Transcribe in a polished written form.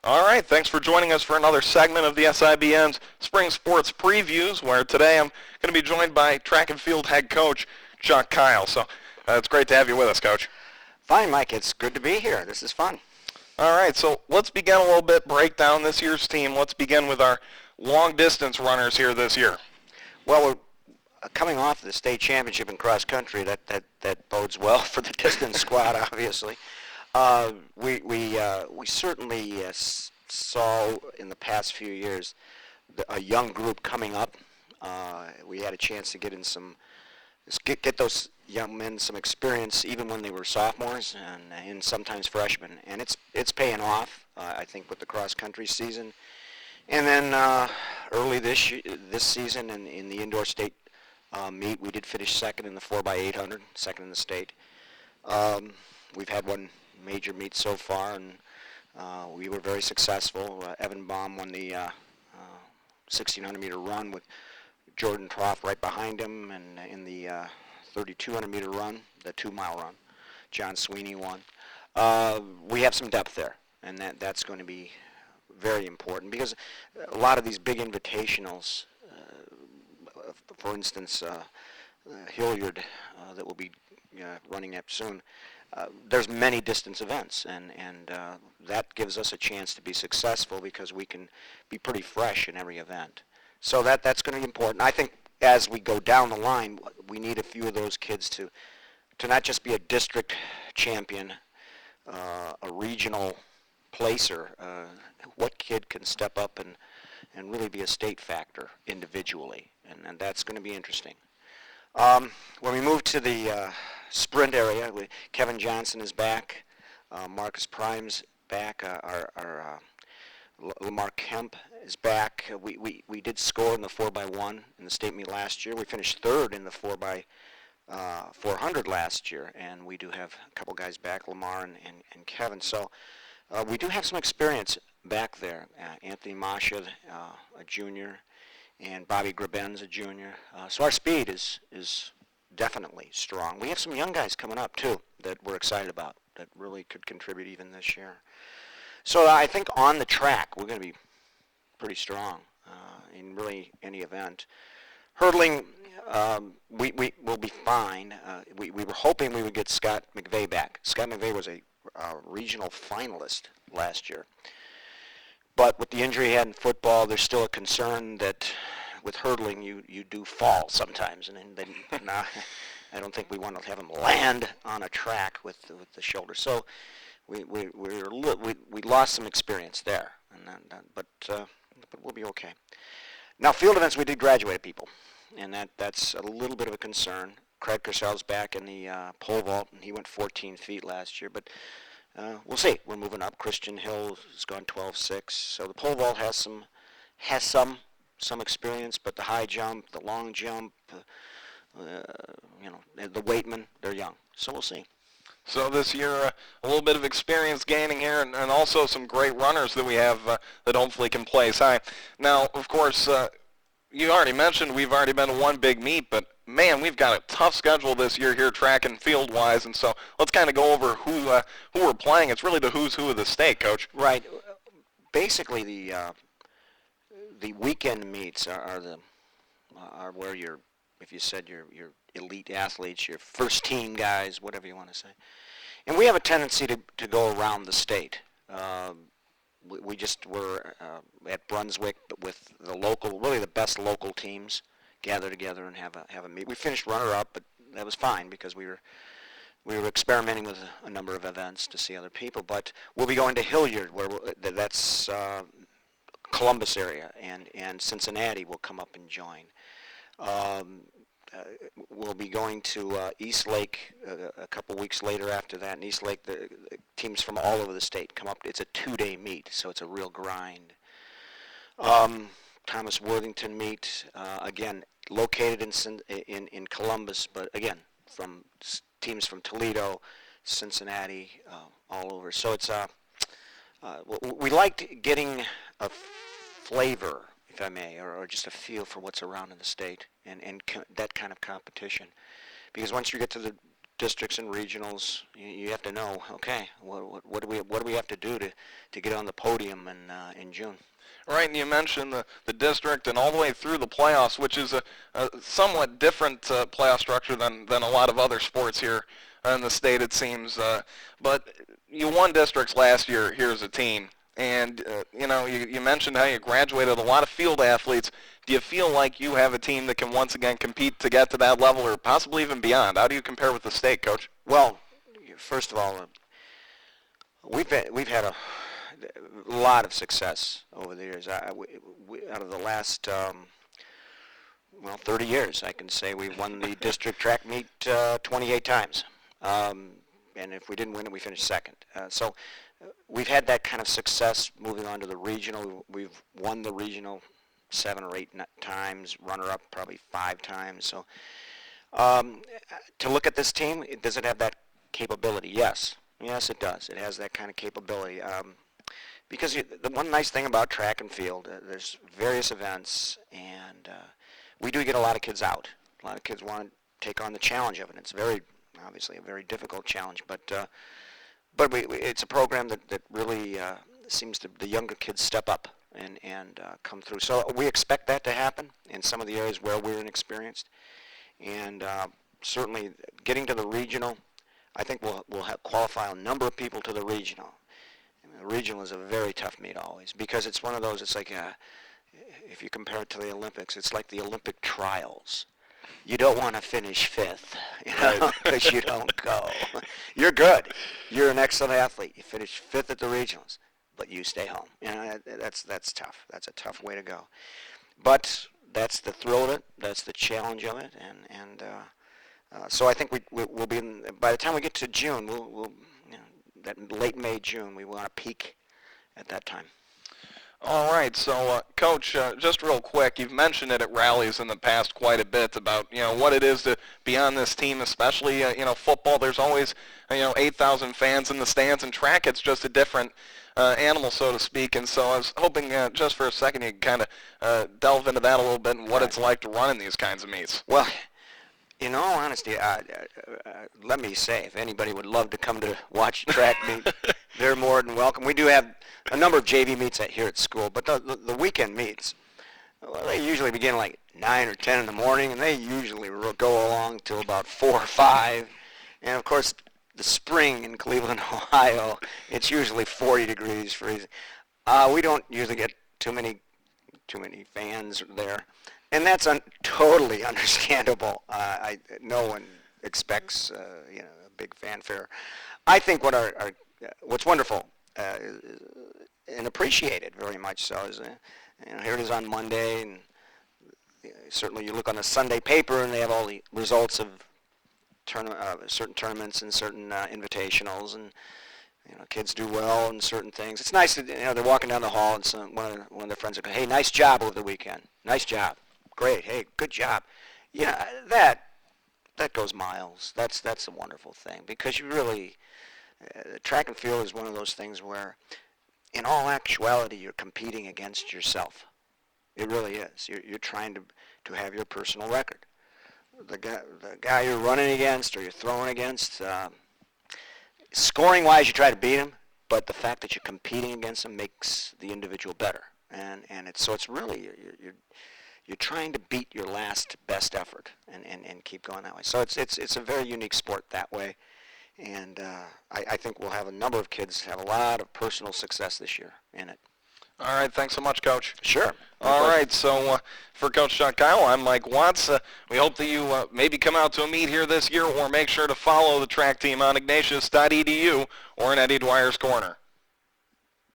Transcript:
All right, thanks for joining us for another segment of the SIBN's Spring Sports Previews, where today I'm going to be joined by track and field head coach Chuck Kyle. So it's great to have you with us, Coach. Fine, Mike. It's good to be here. This is fun. All right, so let's begin a little bit, break down this year's team. Let's begin with our long-distance runners here this year. Well, we're coming off the state championship in cross country. That bodes well for the distance squad, obviously. We certainly saw in the past few years a young group coming up. We had a chance to get those young men some experience even when they were sophomores and sometimes freshmen, and it's paying off. I think with the cross country season, and then early this season in the indoor state meet, we did finish second in the 4x800, second in the state. We've had one major meet so far, and we were very successful. Evan Baum won the 1,600-meter run with Jordan Troff right behind him, and in the 3,200-meter run, the 2-mile run, John Sweeney won. We have some depth there, and that's going to be very important because a lot of these big invitationals, for instance, Hilliard that will be running up soon, there's many distance events, and that gives us a chance to be successful because we can be pretty fresh in every event. So that's going to be important. I think as we go down the line, we need a few of those kids to not just be a district champion, a regional placer. What kid can step up and really be a state factor individually, and that's going to be interesting. When we move to the sprint area, Kevin Johnson is back, Marcus Prime's back, our Lamar Kemp is back. We did score in the 4x1 in the state meet last year. We finished third in the 4x400 last year, and we do have a couple guys back, Lamar and Kevin. So we do have some experience back there. Anthony Masha, a junior, and Bobby Graben's a junior. So our speed is definitely strong. We have some young guys coming up, too, that we're excited about, that really could contribute even this year. So I think on the track, we're going to be pretty strong in really any event. Hurdling, we will be fine. We were hoping we would get Scott McVeigh back. Scott McVeigh was a regional finalist last year. But with the injury he had in football, there's still a concern that with hurdling you do fall sometimes, and then I don't think we want to have him land on a track with the shoulder. So we lost some experience there, but we'll be okay. Now field events, we did graduate people, and that's a little bit of a concern. Craig Carsell's back in the pole vault, and he went 14 feet last year, but we'll see. We're moving up. Christian Hill has gone 12.6, so the pole vault has some experience, but the high jump, the long jump, the weightmen, they're young. So we'll see. So this year, a little bit of experience gaining here, and also some great runners that we have that hopefully can place high. Now, of course, you already mentioned we've already been to one big meet, but man, we've got a tough schedule this year here, track and field-wise, and so let's kind of go over who we're playing. It's really the who's who of the state, Coach. Right. Basically, the weekend meets are where if you said your elite athletes, your first team guys, whatever you want to say. And we have a tendency to go around the state. We just were at Brunswick with really the best local teams gather together and have a meet. We finished runner-up, but that was fine because we were experimenting with a number of events to see other people. But we'll be going to Hilliard, where that's Columbus area, and Cincinnati will come up and join. We'll be going to East Lake a couple weeks later after that. In East Lake, the teams from all over the state come up. It's a 2-day meet, so it's a real grind. Thomas Worthington meet, again, located in Columbus, but again, from teams from Toledo, Cincinnati, all over. So it's we liked getting a flavor, if I may, or just a feel for what's around in the state and that kind of competition. Because once you get to districts and regionals, you have to know, okay, what do we have to do to get on the podium in June? Right, and you mentioned the district and all the way through the playoffs, which is a somewhat different playoff structure than a lot of other sports here in the state, it seems. But you won districts last year here as a team, and you mentioned how you graduated a lot of field athletes. Do you feel like you have a team that can once again compete to get to that level, or possibly even beyond? How do you compare with the state, Coach? Well, first of all, we've had a lot of success over the years. Out of the last 30 years, I can say we've won the district track meet 28 times. And if we didn't win it, we finished second. So we've had that kind of success moving on to the regional. We've won the regional 7 or 8 times, runner-up probably 5 times. So to look at this team, does it have that capability? Yes. Yes, it does. It has that kind of capability. Because the one nice thing about track and field, there's various events, and we do get a lot of kids out. A lot of kids want to take on the challenge of it. It's obviously a very difficult challenge, but it's a program that really seems to the younger kids step up and come through. So we expect that to happen in some of the areas where we're inexperienced, and certainly getting to the regional, I think we'll qualify a number of people to the regional. The regional is a very tough meet always because it's one of those, it's like if you compare it to the Olympics, it's like the Olympic trials. You don't want to finish 5th, because you don't go. You're good. You're an excellent athlete. You finish 5th at the regionals, but you stay home. That's tough. That's a tough way to go. But that's the thrill of it. That's the challenge of it. And so I think we'll be by the time we get to June, we'll that late May, June, we want to peak at that time. All right, so Coach, just real quick, you've mentioned it at rallies in the past quite a bit about what it is to be on this team, especially football. There's always 8,000 fans in the stands, and track it's just a different animal, so to speak. And so I was hoping just for a second you could kind of delve into that a little bit and what it's like to run in these kinds of meets. Well, in all honesty, let me say, if anybody would love to come to watch track meet, they're more than welcome. We do have a number of JV meets here at school, but the weekend meets, well, they usually begin like 9 or 10 in the morning, and they usually go along till about 4 or 5. And, of course, the spring in Cleveland, Ohio, it's usually 40 degrees freezing. We don't usually get too many fans there. And that's totally understandable. No one expects a big fanfare. I think what's wonderful and appreciated very much so is here it is on Monday, and certainly you look on the Sunday paper and they have all the results of certain tournaments and certain invitationals, and kids do well in certain things. It's nice that they're walking down the hall and one of their friends will go, "Hey, nice job over the weekend. Nice job. Great. Hey, good job." That goes miles. That's a wonderful thing, because you really track and field is one of those things where, in all actuality, you're competing against yourself. It really is. You're trying to have your personal record. The guy you're running against or you're throwing against, scoring-wise, you try to beat him, but the fact that you're competing against him makes the individual better. And it's really you're trying to beat your last best effort and keep going that way. So it's a very unique sport that way. And I think we'll have a number of kids have a lot of personal success this year in it. All right, thanks so much, Coach. Sure. All right, so for Coach Chuck Kyle, I'm Mike Watts. We hope that you maybe come out to a meet here this year, or make sure to follow the track team on ignatius.edu or in Eddie Dwyer's Corner.